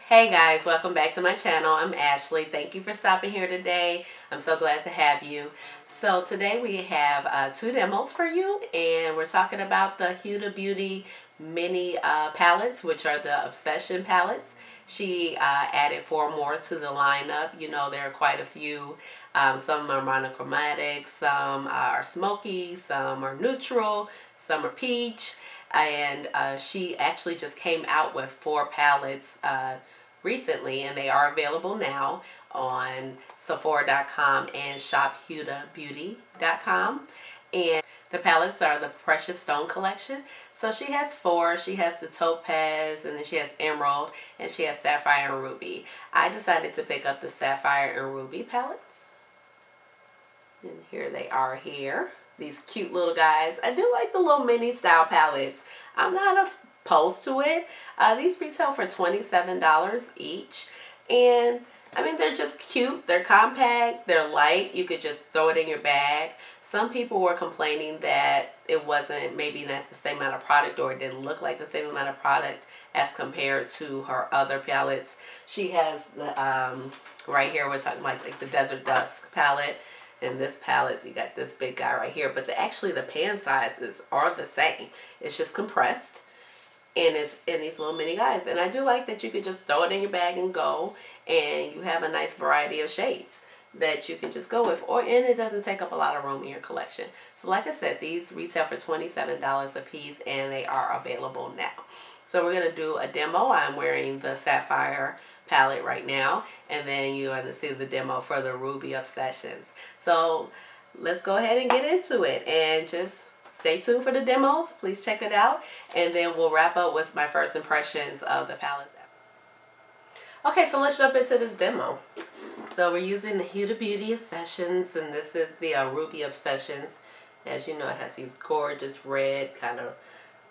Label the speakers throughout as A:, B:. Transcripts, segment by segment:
A: Hey guys, welcome back to my channel. I'm Ashley. Thank you for stopping here today. I'm so glad to have you. So today we have two demos for you, and we're talking about the Huda Beauty mini palettes, which are the Obsession palettes. She added 4 more to the lineup. You know, there are quite a few. Some are monochromatic, some are smoky, some are neutral, some are peach. And she actually just came out with 4 palettes recently, and they are available now on Sephora.com and ShopHudaBeauty.com. And the palettes are the Precious Stone collection. So she has 4. She has the Topaz, and then she has Emerald, and she has Sapphire and Ruby. I decided to pick up the Sapphire and Ruby palettes. And here they are here. These cute little guys. I do like the little mini style palettes. I'm not opposed to it. These retail for $27 each. And I mean, they're just cute. They're compact. They're light. You could just throw it in your bag. Some people were complaining that it wasn't maybe not the same amount of product, or it didn't look like the same amount of product as compared to her other palettes. She has the, right here, we're talking like the Desert Dusk palette. In this palette, you got this big guy right here, but actually the pan sizes are the same. It's just compressed, and it's in these little mini guys. And I do like that you could just throw it in your bag and go, and you have a nice variety of shades that you can just go with, and it doesn't take up a lot of room in your collection. So like I said, these retail for $27 a piece, and they are available now. So we're going to do a demo. I'm wearing the Sapphire palette right now, and then you're going to see the demo for the Ruby Obsessions. So let's go ahead and get into it, and just stay tuned for the demos. Please check it out, and then we'll wrap up with my first impressions of the palettes. Okay, so let's jump into this demo. So we're using the Huda Beauty Obsessions, and this is the Ruby Obsessions. As you know, it has these gorgeous red, kind of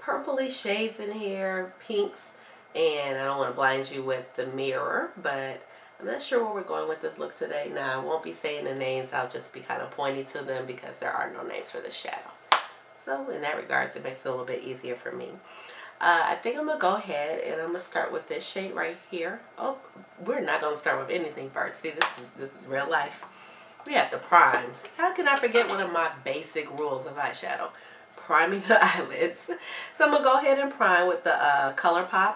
A: purpley shades in here, pinks, and I don't want to blind you with the mirror, but I'm not sure where we're going with this look today. Now, I won't be saying the names. I'll just be kind of pointing to them because there are no names for the shadow. So in that regards, it makes it a little bit easier for me. I think I'm going to go ahead and I'm going to start with this shade right here. Oh, we're not going to start with anything first. See, this is real life. We have to prime. How can I forget one of my basic rules of eyeshadow? Priming the eyelids. So I'm going to go ahead and prime with the ColourPop.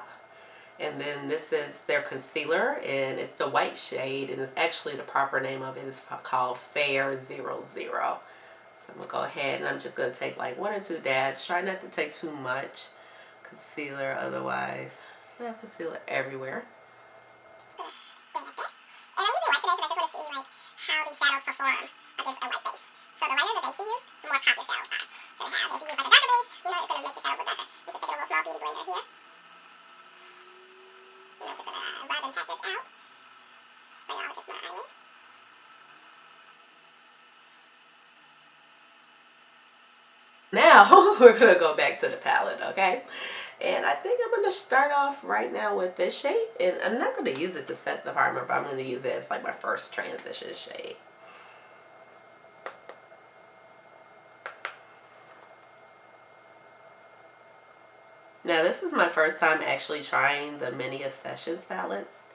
A: And then this is their concealer, and it's the white shade, and it's actually the proper name of it is called Fair 00. So I'm going to go ahead and I'm just going to take like 1 or 2 dabs. Try not to take too much concealer, otherwise you have concealer everywhere.
B: And I'm using white today because I just want to see like how these shadows perform against a white base. So the lighter the base you use, the more pop your shadows are going to have. If you use like a darker base, you know it's going to make the shadows look darker. I'm just taking a little small beauty blender here. And I'm just going to rub and pat this out. Spray all against my eyelid.
A: Now we're going to go back to the palette, okay? And I think I'm going to start off right now with this shade. And I'm not going to use it to set the primer, but I'm going to use it as like my first transition shade. Now this is my first time actually trying the mini Obsessions palettes.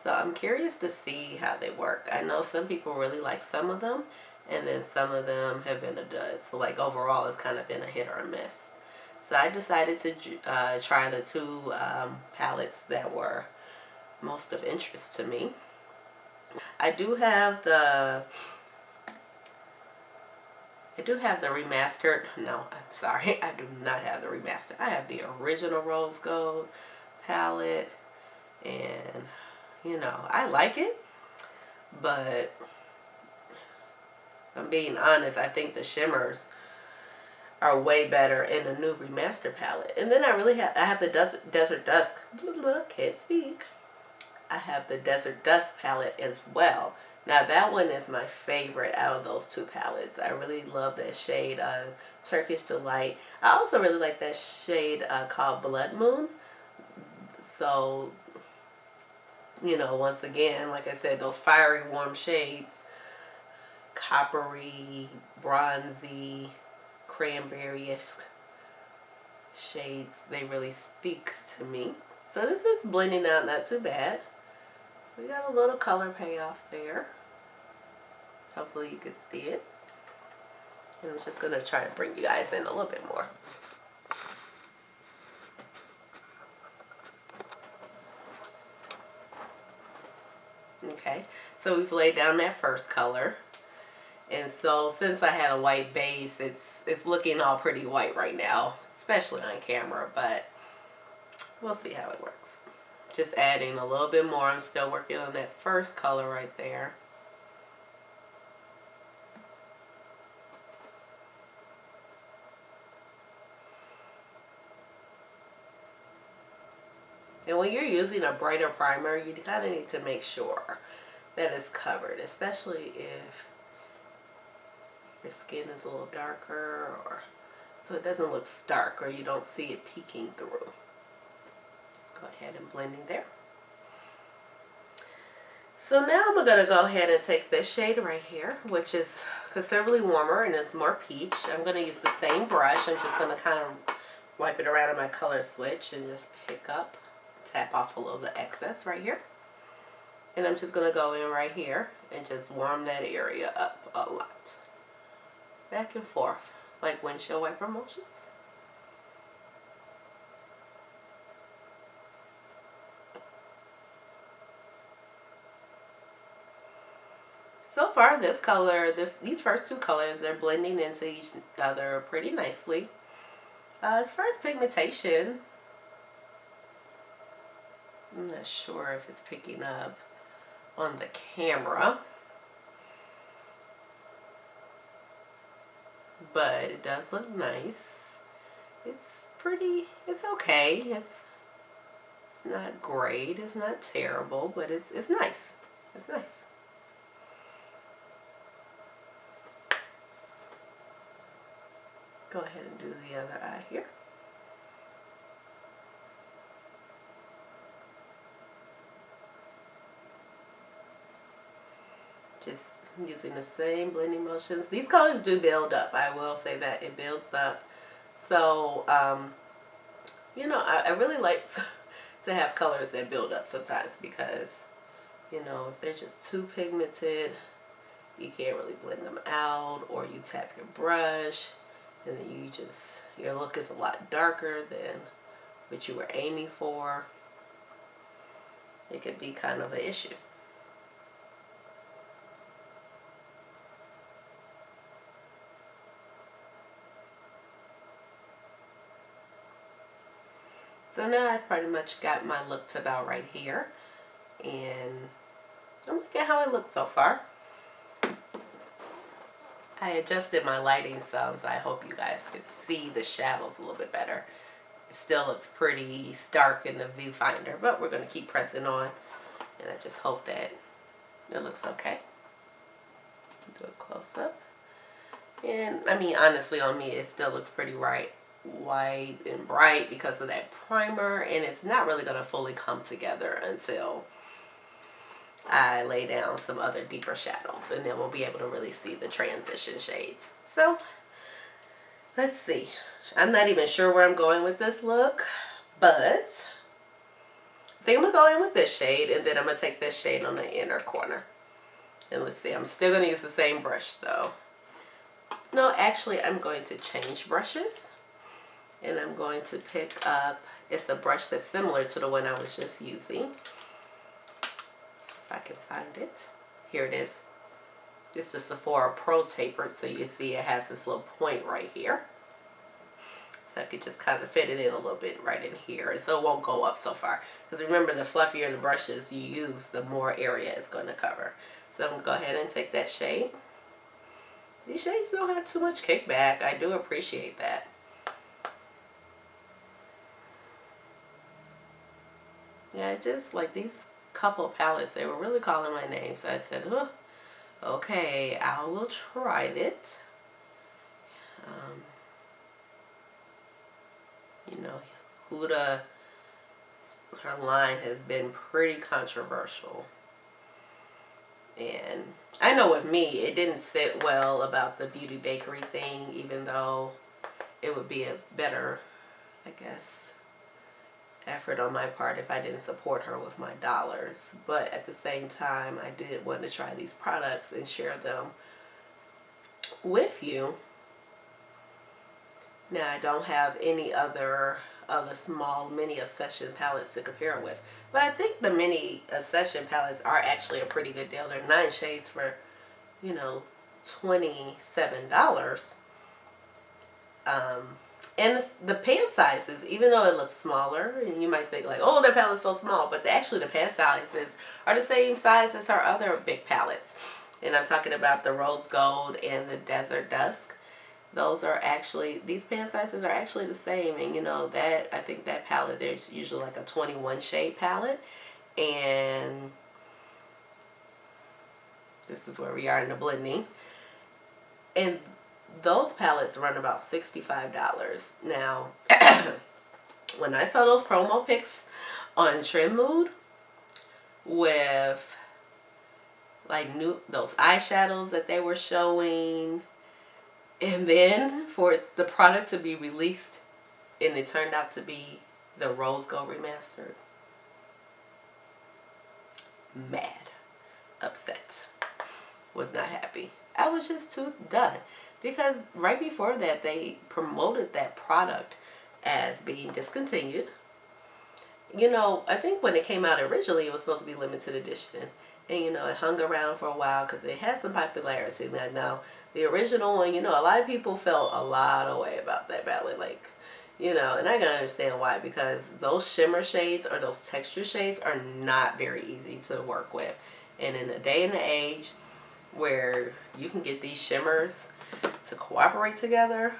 A: So I'm curious to see how they work. I know some people really like some of them, and then some of them have been a dud. So like overall it's kind of been a hit or a miss. So I decided to try the 2 palettes that were most of interest to me. I do have the remastered. No, I'm sorry. I do not have the remastered. I have the original Rose Gold palette, and you know, I like it, but if I'm being honest, I think the shimmers are way better in the new remastered palette. And then I have the Desert Dusk. Can't speak. I have the Desert Dusk palette as well. Now that one is my favorite out of those 2 palettes. I really love that shade, Turkish Delight. I also really like that shade called Blood Moon. So, you know, once again, like I said, those fiery warm shades, coppery, bronzy, cranberry-esque shades, they really speak to me. So this is blending out not too bad. We got a little color payoff there. Hopefully you can see it. And I'm just going to try to bring you guys in a little bit more. Okay, so we've laid down that first color. And so since I had a white base, it's looking all pretty white right now, especially on camera, but we'll see how it works. Just adding a little bit more. I'm still working on that first color right there. And when you're using a brighter primer, you kind of need to make sure that it's covered, especially if your skin is a little darker, or so it doesn't look stark or you don't see it peeking through. Just go ahead and blend in there. So now I'm going to go ahead and take this shade right here, which is considerably warmer and it's more peach. I'm going to use the same brush. I'm just going to kind of wipe it around in my color switch and just pick up, tap off a little bit of excess right here. And I'm just going to go in right here and just warm that area up a lot. Back and forth, like windshield wiper motions. So far, this color, these first two colors are blending into each other pretty nicely. As far as pigmentation, I'm not sure if it's picking up on the camera, but it does look nice. It's pretty, it's okay. It's not great, it's not terrible, but it's nice. It's nice. Go ahead and do the other eye here. Just using the same blending motions. These colors do build up. I will say that it builds up. So, you know, I really like to have colors that build up sometimes because, you know, if they're just too pigmented, you can't really blend them out, or you tap your brush and then you just, your look is a lot darker than what you were aiming for. It could be kind of an issue. So now I've pretty much got my look to about right here, and look at how it looks so far. I adjusted my lighting some, so I hope you guys can see the shadows a little bit better. It still looks pretty stark in the viewfinder, but we're going to keep pressing on, and I just hope that it looks okay. Do a close-up. And, I mean, honestly, on me, it still looks pretty white and bright because of that primer, and it's not really going to fully come together until I lay down some other deeper shadows, and then we'll be able to really see the transition shades. So let's see. I'm not even sure where I'm going with this look, but I think I'm gonna go in with this shade, and then I'm gonna take this shade on the inner corner. And let's see, I'm still gonna use the same brush though. No, actually I'm going to change brushes, and I'm going to pick up, it's a brush that's similar to the one I was just using. If I can find it. Here it is. It's the Sephora Pro Tapered, so you see it has this little point right here. So I could just kind of fit it in a little bit right in here, and so it won't go up so far. Because remember, the fluffier the brushes you use, the more area it's going to cover. So I'm going to go ahead and take that shade. These shades don't have too much kickback. I do appreciate that. Yeah, just like these couple palettes, they were really calling my name. So I said, oh, okay, I will try it. You know, Huda, her line has been pretty controversial. And I know with me, it didn't sit well about the beauty bakery thing, even though it would be a better, I guess, effort on my part if I didn't support her with my dollars. But at the same time, I did want to try these products and share them with you. Now, I don't have any other of the small mini Obsession palettes to compare with. But I think the mini Obsession palettes are actually a pretty good deal. They're 9 shades for, you know, $27. And the pan sizes, even though it looks smaller, and you might say like, oh, that palette's so small, but actually the pan sizes are the same size as our other big palettes. And I'm talking about the Rose Gold and the Desert Dusk. Those are actually, these pan sizes are actually the same. And you know, that, I think that palette, there's usually like a 21 shade palette. And this is where we are in the blending. And those palettes run about $65. Now, when I saw those promo pics on Trend Mood with like those eyeshadows that they were showing, and then for the product to be released and it turned out to be the Rose Gold Remastered, mad, upset, was not happy. I was just too done. Because right before that, they promoted that product as being discontinued. You know, I think when it came out originally, it was supposed to be limited edition. And, you know, it hung around for a while because it had some popularity. Now, the original one, you know, a lot of people felt a lot of way about that palette. Like, you know, and I can understand why. Because those shimmer shades or those texture shades are not very easy to work with. And in a day and the age where you can get these shimmers to cooperate together,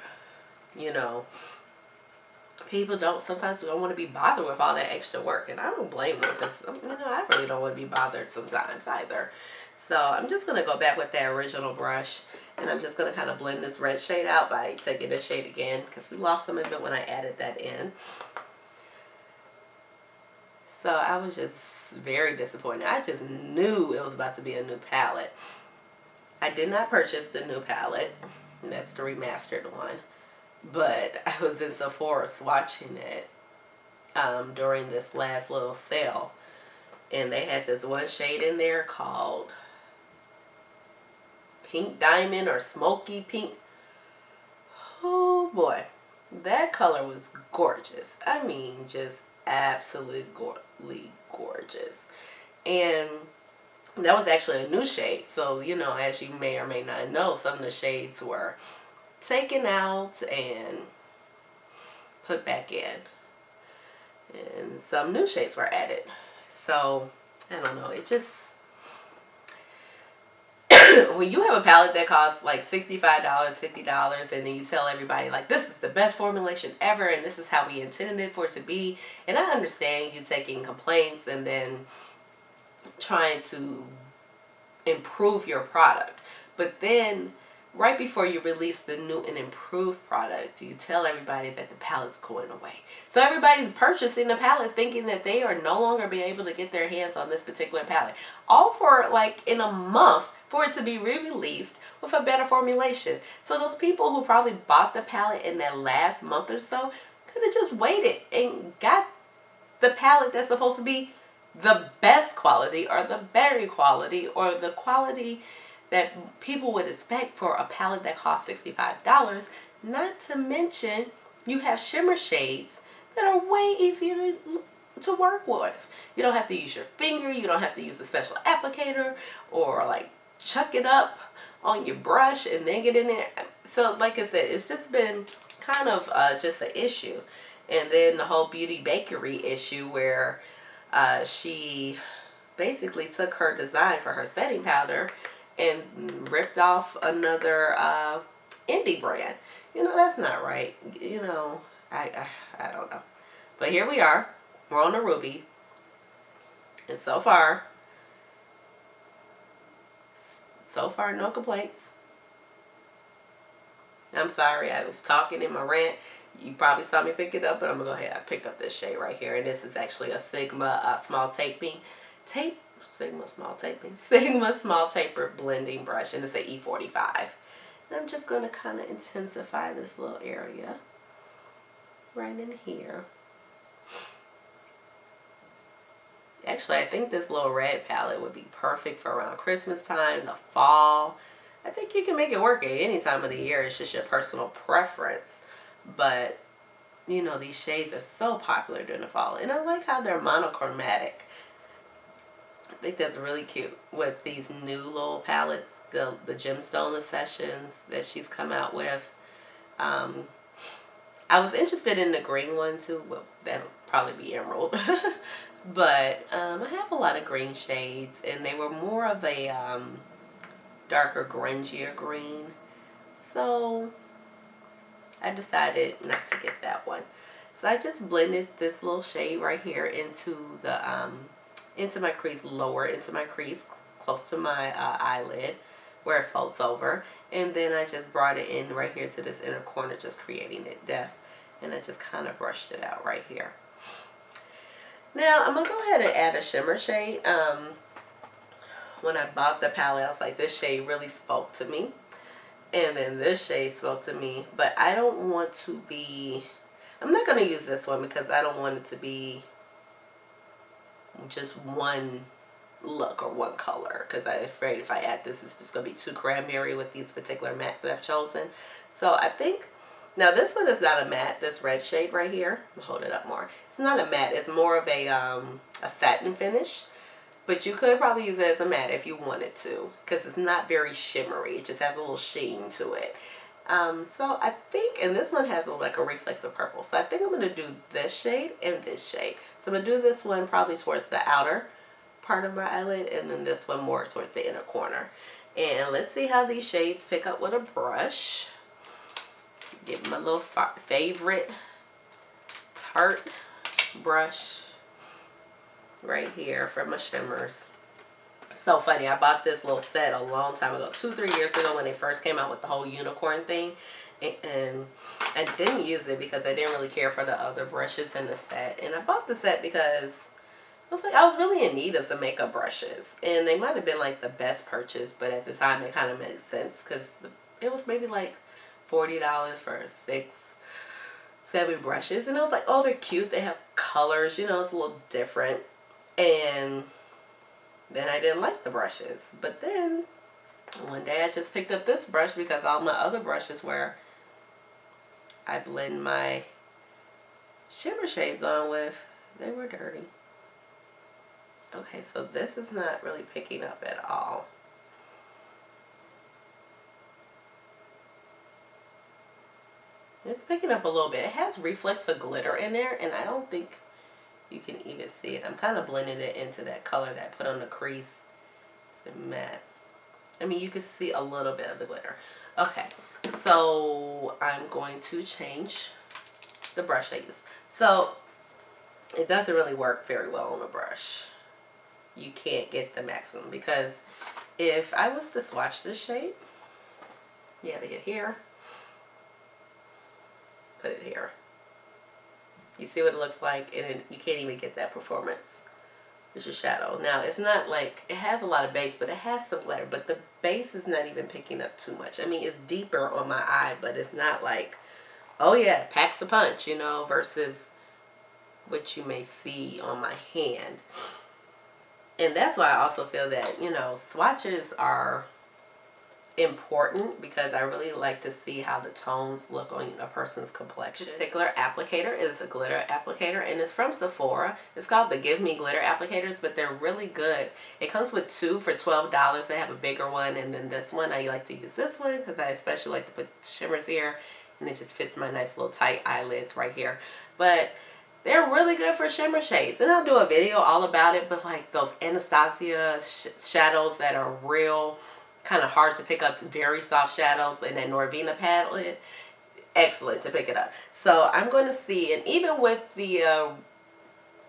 A: you know, people sometimes don't want to be bothered with all that extra work, and I don't blame them because, you know, I really don't want to be bothered sometimes either. So I'm just going to go back with that original brush, and I'm just going to kind of blend this red shade out by taking this shade again because we lost some of it when I added that in. So I was just very disappointed. I just knew it was about to be a new palette. I did not purchase the new palette. That's the remastered one. But I was in Sephora swatching it during this last little sale. And they had this one shade in there called Pink Diamond or Smoky Pink. Oh boy. That color was gorgeous. I mean, just absolutely gorgeous. And that was actually a new shade. So, you know, as you may or may not know, some of the shades were taken out and put back in. And some new shades were added. So, I don't know. It just... when you have a palette that costs like $65, $50, and then you tell everybody like, this is the best formulation ever and this is how we intended it for it to be. And I understand you taking complaints and then trying to improve your product, but then right before you release the new and improved product, you tell everybody that the palette's going away. So everybody's purchasing the palette thinking that they are no longer be able to get their hands on this particular palette, all for like in a month for it to be re-released with a better formulation. So those people who probably bought the palette in that last month or so could have just waited and got the palette that's supposed to be the best quality or the better quality or the quality that people would expect for a palette that costs $65. Not to mention you have shimmer shades that are way easier to work with. You don't have to use your finger. You don't have to use a special applicator or like chuck it up on your brush and then get in there. So like I said, it's just been kind of just an issue. And then the whole Beauty Bakery issue where she basically took her design for her setting powder and ripped off another indie brand. You know, that's not right. You know, I don't know. But here we are. We're on the Ruby. And so far, no complaints. I'm sorry, I was talking in my rant. You probably saw me pick it up, but I'm going to go ahead. I picked up this shade right here. And this is actually a Sigma small taper blending brush. And it's an E45. And I'm just going to kind of intensify this little area right in here. Actually, I think this little red palette would be perfect for around Christmas time, the fall. I think you can make it work at any time of the year. It's just your personal preference. But, you know, these shades are so popular during the fall. And I like how they're monochromatic. I think that's really cute with these new little palettes, the gemstone sessions that she's come out with. I was interested in the green one too. Well, that would probably be emerald. But I have a lot of green shades, and they were more of a darker, grungier green. So I decided not to get that one. So I just blended this little shade right here into the into my crease, lower into my crease, close to my eyelid, where it folds over. And then I just brought it in right here to this inner corner, just creating it depth. And I just kind of brushed it out right here. Now I'm gonna go ahead and add a shimmer shade. When I bought the palette, I was like, this shade really spoke to me. And then this shade spoke to me, but I don't want to be, I'm not going to use this one because I don't want it to be just one look or one color, because I'm afraid if I add this, it's just going to be too cranberry with these particular mattes that I've chosen. So I think, now this one is not a matte, this red shade right here, I'll hold it up more. It's not a matte, it's more of a satin finish. But you could probably use it as a matte if you wanted to, because it's not very shimmery. It just has a little sheen to it. So I think, and this one has like a reflexive purple. So I think I'm going to do this shade and this shade. So I'm going to do this one probably towards the outer part of my eyelid, and then this one more towards the inner corner. And let's see how these shades pick up with a brush. Get my little favorite Tarte brush right here for my shimmers. So funny, I bought this little set a long time ago, 2-3 years ago, when they first came out with the whole unicorn thing, and I didn't use it because I didn't really care for the other brushes in the set. And I bought the set because I was like, I was really in need of some makeup brushes, and they might have been like the best purchase, but at the time it kind of made sense because it was maybe like $40 for 6-7 brushes. And I was like, oh, they're cute, they have colors, you know, it's a little different. And then I didn't like the brushes. But then one day I just picked up this brush because all my other brushes where I blend my shimmer shades on with, they were dirty. Okay, so this is not really picking up at all. It's picking up a little bit. It has reflex of glitter in there, and I don't think you can even see it. I'm kind of blending it into that color that I put on the crease. It's matte. I mean, you can see a little bit of the glitter. Okay, so I'm going to change the brush I use. So it doesn't really work very well on a brush. You can't get the maximum, because if I was to swatch this shade, you have to hit here, put it here. You see what it looks like, and you can't even get that performance. It's your shadow. Now, it's not like, it has a lot of base, but it has some glitter, but the base is not even picking up too much. I mean, it's deeper on my eye, but it's not like, oh yeah, packs a punch, you know, versus what you may see on my hand. And that's why I also feel that, you know, swatches are important, because I really like to see how the tones look on a person's complexion. This particular applicator is a glitter applicator, and it's from Sephora. It's called the Give Me Glitter applicators, but they're really good. It comes with 2 for $12. They have a bigger one, and then this one, I like to use this one because I especially like to put shimmers here, and it just fits my nice little tight eyelids right here. But they're really good for shimmer shades, and I'll do a video all about it. But like those Anastasia shadows that are real kind of hard to pick up, very soft shadows, and that Norvina palette, excellent to pick it up. So I'm going to see, and even with the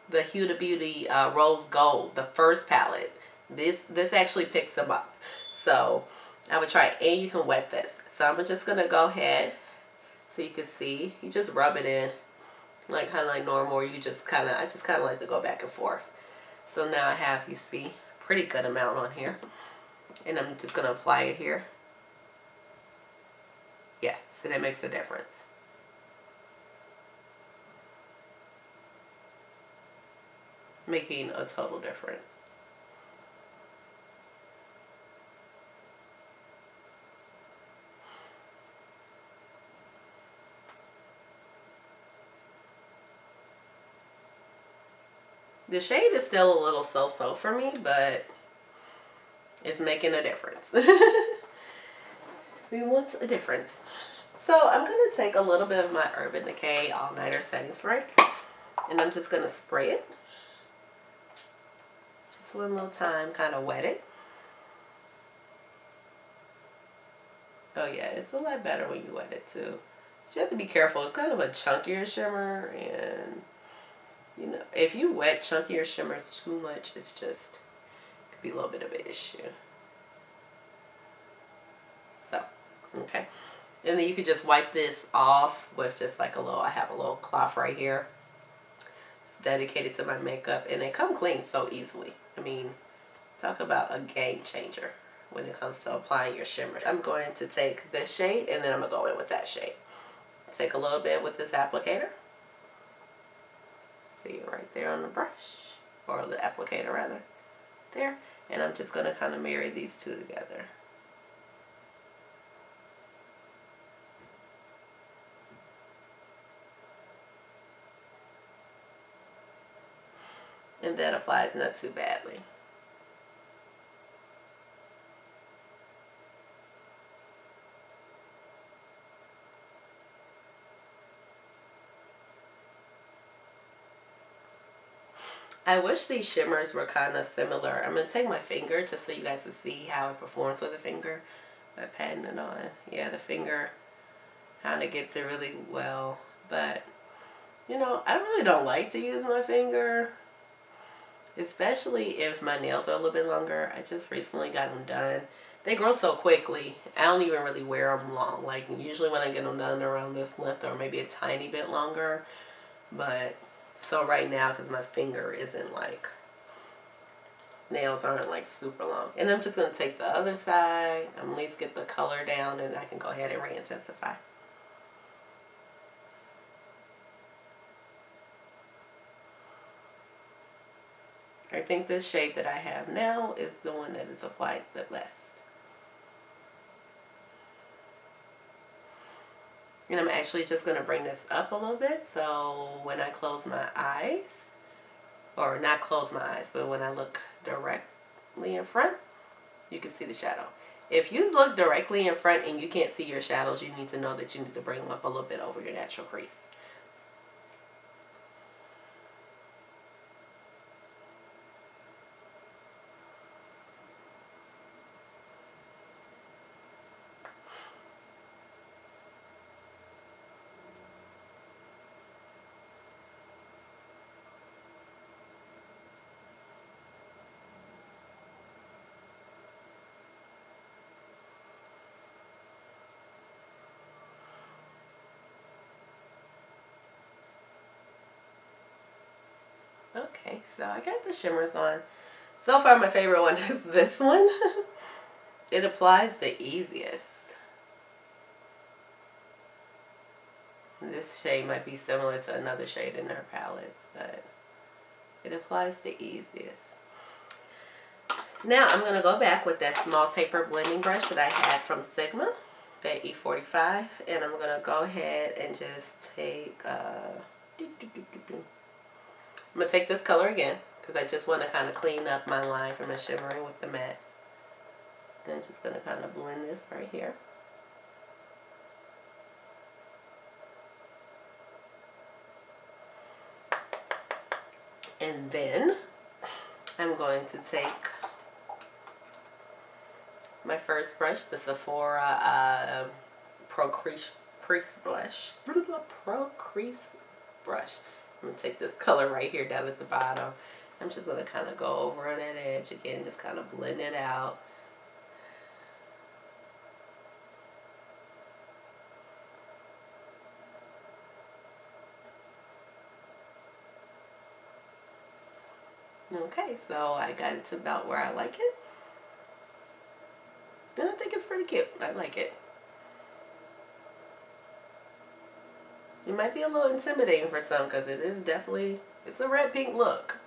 A: Huda Beauty Rose Gold, the first palette, this actually picks them up. So I would try it, and you can wet this. So I'm just going to go ahead, so you can see, you just rub it in, like kind of like normal, or you just kind of, I just kind of like to go back and forth. So now I have, you see, pretty good amount on here. And I'm just going to apply it here. Yeah, so that makes a difference. making a total difference. The shade is still a little so-so for me, but it's making a difference. We want a difference. So I'm going to take a little bit of my Urban Decay All Nighter Setting Spray, and I'm just going to spray it. Just one little time, kind of wet it. Oh yeah, it's a lot better when you wet it too. But you have to be careful. It's kind of a chunkier shimmer, and you know, if you wet chunkier shimmers too much, it's just, it could be a little bit of an issue. So, okay. And then you could just wipe this off with just like a little, I have a little cloth right here. It's dedicated to my makeup, and they come clean so easily. I mean, talk about a game changer when it comes to applying your shimmers. I'm going to take this shade, and then I'm going to go in with that shade. Take a little bit with this applicator. See right there on the brush, or the applicator rather, there. And I'm just going to kind of marry these two together. And that applies not too badly. I wish these shimmers were kind of similar. I'm going to take my finger just so you guys can see how it performs with the finger by patting it on. Yeah, the finger kind of gets it really well. But, you know, I really don't like to use my finger, especially if my nails are a little bit longer. I just recently got them done. They grow so quickly. I don't even really wear them long. Like, usually when I get them done, they're around this length or maybe a tiny bit longer. But so right now, because my finger isn't like, nails aren't like super long. And I'm just going to take the other side, at least get the color down, and I can go ahead and re-intensify. I think this shade that I have now is the one that is applied the best. And I'm actually just going to bring this up a little bit, so when I close my eyes, or not close my eyes, but when I look directly in front, you can see the shadow. If you look directly in front and you can't see your shadows, you need to know that you need to bring them up a little bit over your natural crease. Okay, so I got the shimmers on. So far my favorite one is this one. It applies the easiest. This shade might be similar to another shade in their palettes, but it applies the easiest. Now I'm going to go back with that small taper blending brush that I had from Sigma, that E45, and I'm going to go ahead and just take, I'm going to take this color again, because I just want to kind of clean up my line from my shimmering with the mattes. And I'm just going to kind of blend this right here. And then I'm going to take my first brush, the Sephora Pro Crease Brush. Pro Crease Brush. I'm going to take this color right here down at the bottom. I'm just going to kind of go over that edge again, just kind of blend it out. Okay, so I got it to about where I like it. And I think it's pretty cute. I like it. It might be a little intimidating for some because it is definitely, it's a red pink look.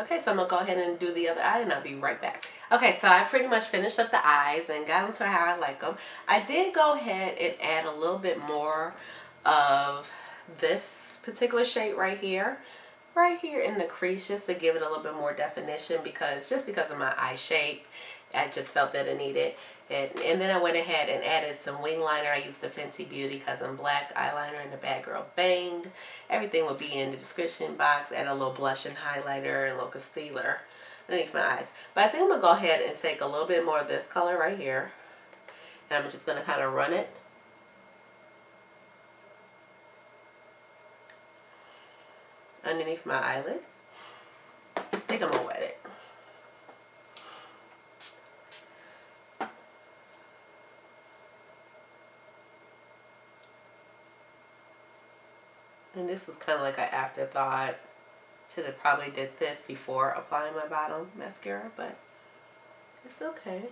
A: Okay, so I'm going to go ahead and do the other eye and I'll be right back. Okay, so I pretty much finished up the eyes and got them to how I like them. I did go ahead and add a little bit more of this particular shade right here in the crease, just to give it a little bit more definition, because of my eye shape, I just felt that it needed it. And then I went ahead and added some wing liner. I used the Fenty Beauty Cousin Black eyeliner in the Bad Girl Bang. Everything will be in the description box. Add a little blush and highlighter and a little concealer underneath my eyes. But I think I'm going to go ahead and take a little bit more of this color right here, and I'm just going to kind of run it underneath my eyelids. I think I'm going to wet it. And this was kind of like an afterthought. Should have probably did this before applying my bottom mascara, but it's okay.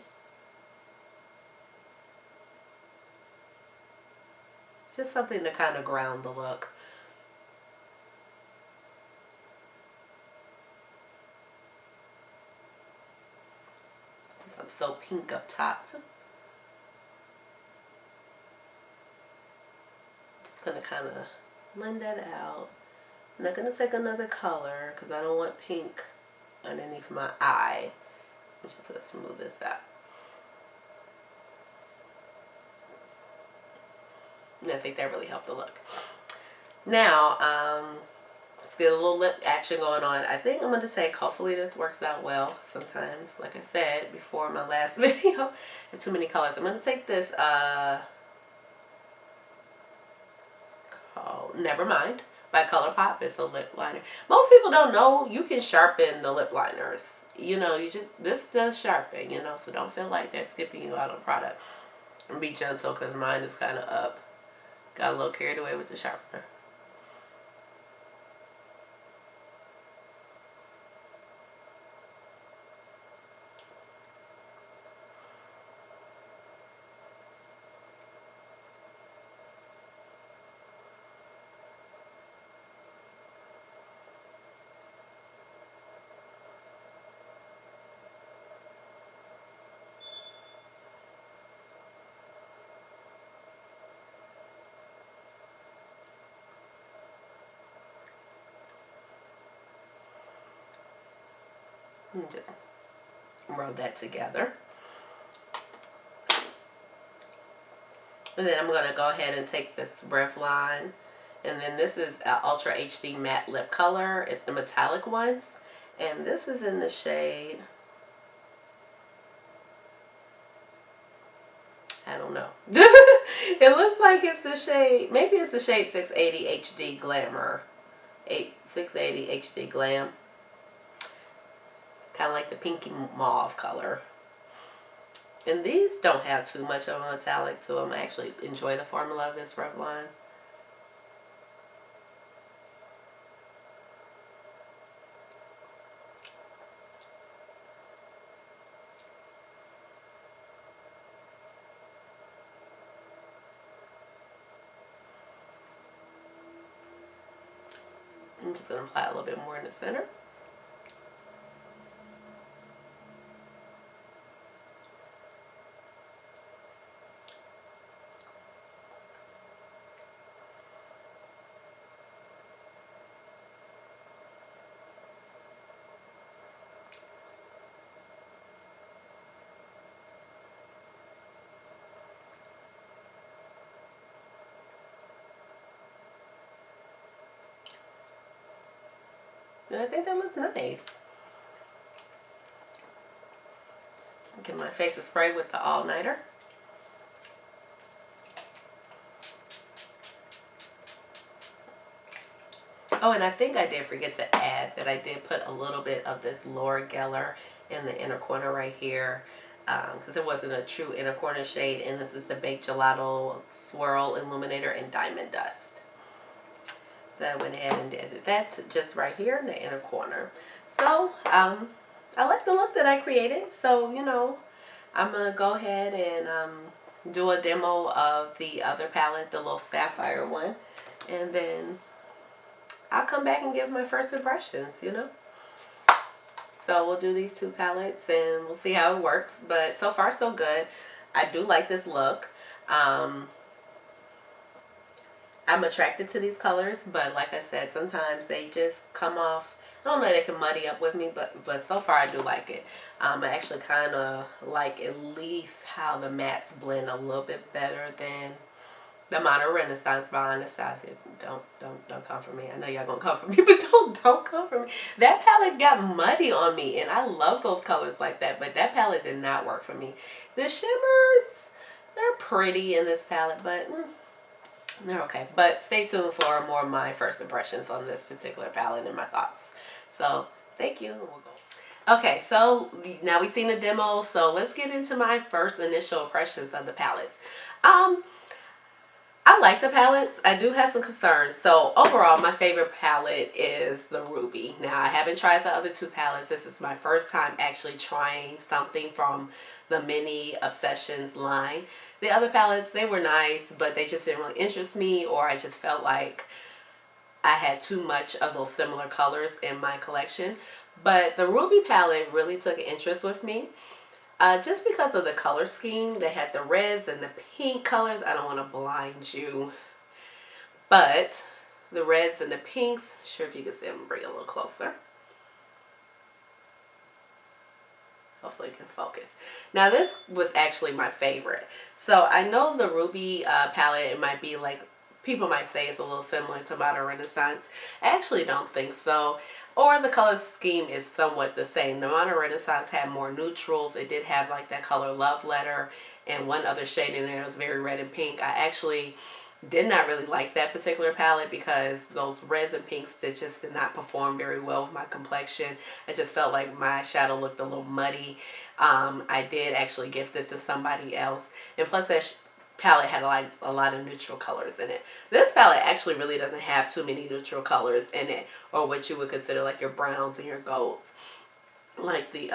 A: Just something to kind of ground the look. Since I'm so pink up top. Just going to kind of blend that out. I'm not going to take another color because I don't want pink underneath my eye. I'm just going to smooth this out. And I think that really helped the look. Now, let's get a little lip action going on. I think I'm going to take, hopefully this works out well. Sometimes, like I said before my last video, there's too many colors. I'm going to take this, called Nevermind by ColourPop. It's a lip liner. Most people don't know you can sharpen the lip liners. You know, this does sharpen, you know, so don't feel like they're skipping you out on product. And be gentle because mine is kind of up. Got a little carried away with the sharpener. And just rub that together. And then I'm going to go ahead and take this Revlon. And then this is an Ultra HD Matte Lip Color. It's the metallic ones. And this is in the shade, I don't know. It looks like it's the shade, maybe it's the shade 680 HD Glamour. 680 HD Glam. Kind of like the pinky mauve color. And these don't have too much of a metallic to them. I actually enjoy the formula of this Revlon. I'm just going to apply a little bit more in the center. And I think that looks nice. Get my face a spray with the all-nighter. Oh, and I think I did forget to add that I did put a little bit of this Laura Gellar in the inner corner right here, because it wasn't a true inner corner shade, and this is the Baked Gelato Swirl Illuminator in Diamond Dust. So I went ahead and did that just right here in the inner corner. So I like the look that I created. So, you know, I'm going to go ahead and do a demo of the other palette, the little sapphire one. And then I'll come back and give my first impressions, you know. So we'll do these 2 palettes and we'll see how it works. But so far so good. I do like this look. I'm attracted to these colors, but like I said, sometimes they just come off. I don't know, they can muddy up with me, but so far I do like it. I actually kind of like at least how the mattes blend a little bit better than the Modern Renaissance by Anastasia. Don't come for me. I know y'all gonna come for me, but don't come for me. That palette got muddy on me, and I love those colors like that, but that palette did not work for me. The shimmers, they're pretty in this palette, but they're okay. But stay tuned for more of my first impressions on this particular palette and my thoughts. So thank you. We'll go. Okay, so now we've seen the demo, so let's get into my first initial impressions of the palettes. I like the palettes. I do have some concerns. So overall, my favorite palette is the Ruby. Now, I haven't tried the other 2 palettes. This is my first time actually trying something from the Mini Obsessions line. The other palettes, they were nice, but they just didn't really interest me, or I just felt like I had too much of those similar colors in my collection. But the Ruby palette really took an interest with me. Just because of the color scheme. They had the reds and the pink colors. I don't want to blind you, but the reds and the pinks, sure if you can see them, bring it a little closer. Hopefully it can focus. Now this was actually my favorite. So I know the Ruby palette, it might be like, people might say it's a little similar to Modern Renaissance. I actually don't think so. Or the color scheme is somewhat the same. The Modern Renaissance had more neutrals. It did have like that color Love Letter and one other shade in there. It was very red and pink. I actually did not really like that particular palette because those reds and pinks that just did not perform very well with my complexion. I just felt like my shadow looked a little muddy. I did actually gift it to somebody else. And plus that palette had a lot of neutral colors in it. This palette actually really doesn't have too many neutral colors in it, or what you would consider like your browns and your golds, like the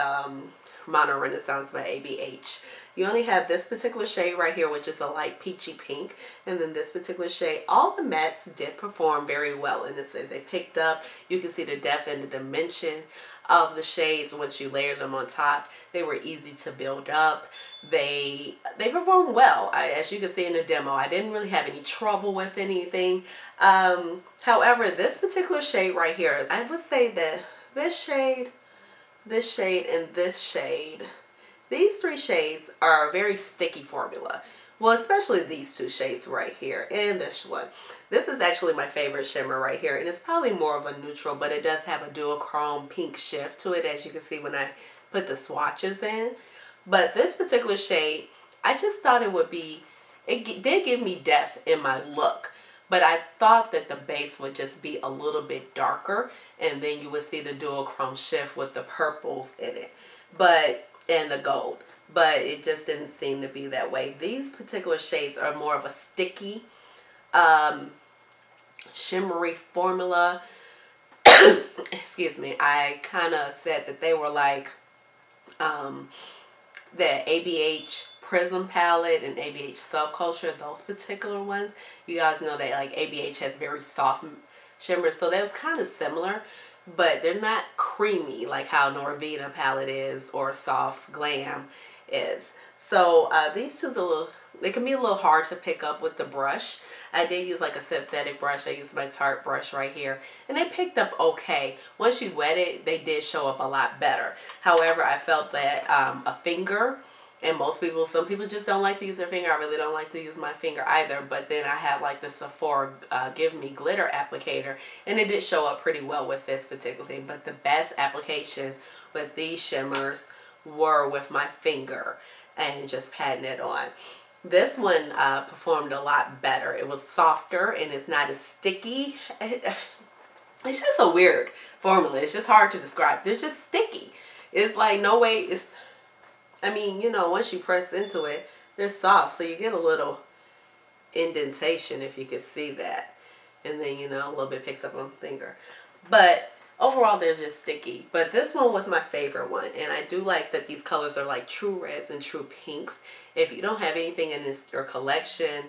A: Modern Renaissance by ABH. You only have this particular shade right here, which is a light peachy pink, and then this particular shade. All the mattes did perform very well in this. They picked up. You can see the depth and the dimension of the shades once you layer them on top. They were easy to build up. They performed well. As you can see in the demo, I didn't really have any trouble with anything. However, this particular shade right here, I would say that this shade, and this shade, these 3 shades are a very sticky formula. Well, especially these 2 shades right here and this one. This is actually my favorite shimmer right here, and it's probably more of a neutral, but it does have a duochrome pink shift to it, as you can see when I put the swatches in. But this particular shade, I just thought it would be, it did give me depth in my look, but I thought that the base would just be a little bit darker, and then you would see the duochrome shift with the purples in it, and the gold. But it just didn't seem to be that way. These particular shades are more of a sticky, shimmery formula. Excuse me. I kind of said that they were like the ABH Prism palette and ABH Subculture, those particular ones. You guys know that like ABH has very soft shimmers, so that was kind of similar, but they're not creamy like how Norvina palette is or Soft Glam is. So these two's a little, they can be a little hard to pick up with the brush. I did use like a synthetic brush. I used my Tarte brush right here, and they picked up okay. Once you wet it, they did show up a lot better. However, I felt that a finger, and some people just don't like to use their finger. I really don't like to use my finger either. But then I have like the Sephora Give Me Glitter applicator, and it did show up pretty well with this particular thing. But the best application with these shimmers were with my finger and just patting it on. This one performed a lot better. It was softer and it's not as sticky. It's just a weird formula. It's just hard to describe. They're just sticky. It's like no way. It's, I mean, you know, once you press into it, they're soft. So you get a little indentation, if you could see that. And then, you know, a little bit picks up on the finger. But overall, they're just sticky. But this one was my favorite one. And I do like that these colors are like true reds and true pinks. If you don't have anything in your collection,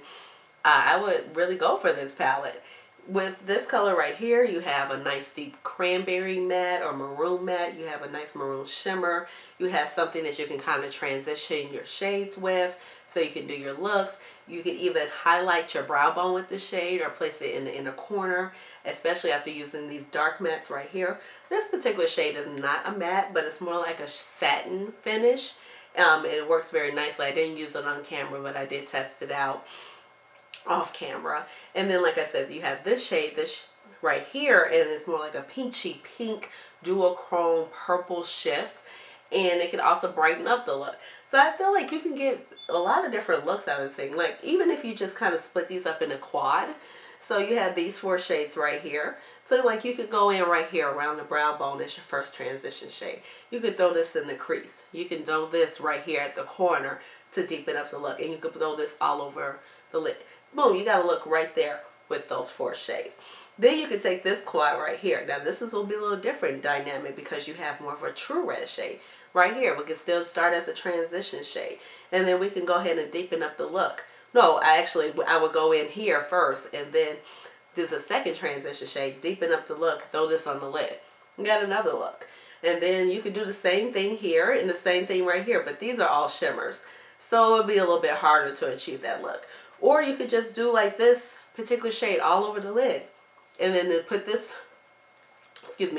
A: I would really go for this palette. with this color right here, you have a nice deep cranberry matte or maroon matte. You have a nice maroon shimmer. You have something that you can kind of transition your shades with, so you can do your looks. You can even highlight your brow bone with the shade or place it in the inner corner, especially after using these dark mattes right here. This particular shade is not a matte, but it's more like a satin finish. It works very nicely. I didn't use it on camera, but I did test it out off camera. And then, like I said, you have this shade, this right here, and it's more like a peachy pink duochrome purple shift, and it can also brighten up the look. So I feel like you can get a lot of different looks out of this thing, like even if you just kind of split these up in a quad. So you have these 4 shades right here. So like you could go in right here around the brow bone as your first transition shade. You could throw this in the crease. You can throw this right here at the corner to deepen up the look, and you could throw this all over the lid. Boom, you got a look right there with those 4 shades. Then you can take this quad right here. Now this will be a little different dynamic because you have more of a true red shade right here. We can still start as a transition shade, and then we can go ahead and deepen up the look. No, I would go in here first, and then there's a second transition shade, deepen up the look, throw this on the lid. You got another look. And then you can do the same thing here and the same thing right here, but these are all shimmers, so it'll be a little bit harder to achieve that look. Or you could just do like this particular shade all over the lid, and then put this,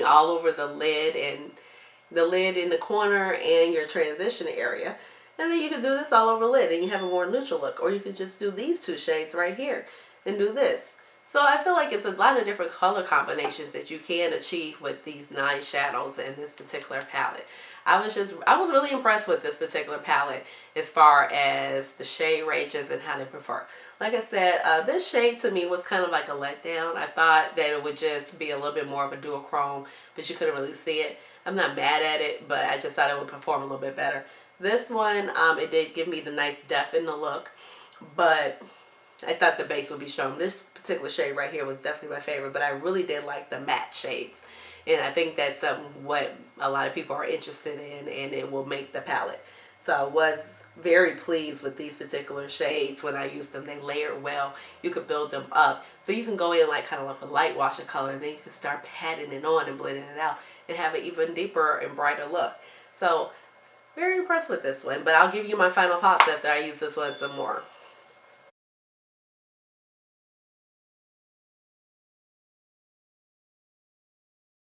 A: all over the lid and the lid in the corner and your transition area. And then you can do this all over the lid and you have a more neutral look. Or you could just do these 2 shades right here and do this. So I feel like it's a lot of different color combinations that you can achieve with these 9 shadows in this particular palette. I was really impressed with this particular palette as far as the shade ranges and how they prefer. Like I said, this shade to me was kind of like a letdown. I thought that it would just be a little bit more of a duochrome, but you couldn't really see it. I'm not mad at it, but I just thought it would perform a little bit better. This one, it did give me the nice depth in the look, but I thought the base would be strong. This particular shade right here was definitely my favorite, but I really did like the matte shades. And I think that's what a lot of people are interested in, and it will make the palette. So I was very pleased with these particular shades when I used them. They layered well. You could build them up. So you can go in like kind of like a light wash of color, and then you can start patting it on and blending it out and have an even deeper and brighter look. So very impressed with this one, but I'll give you my final thoughts after I use this one some more.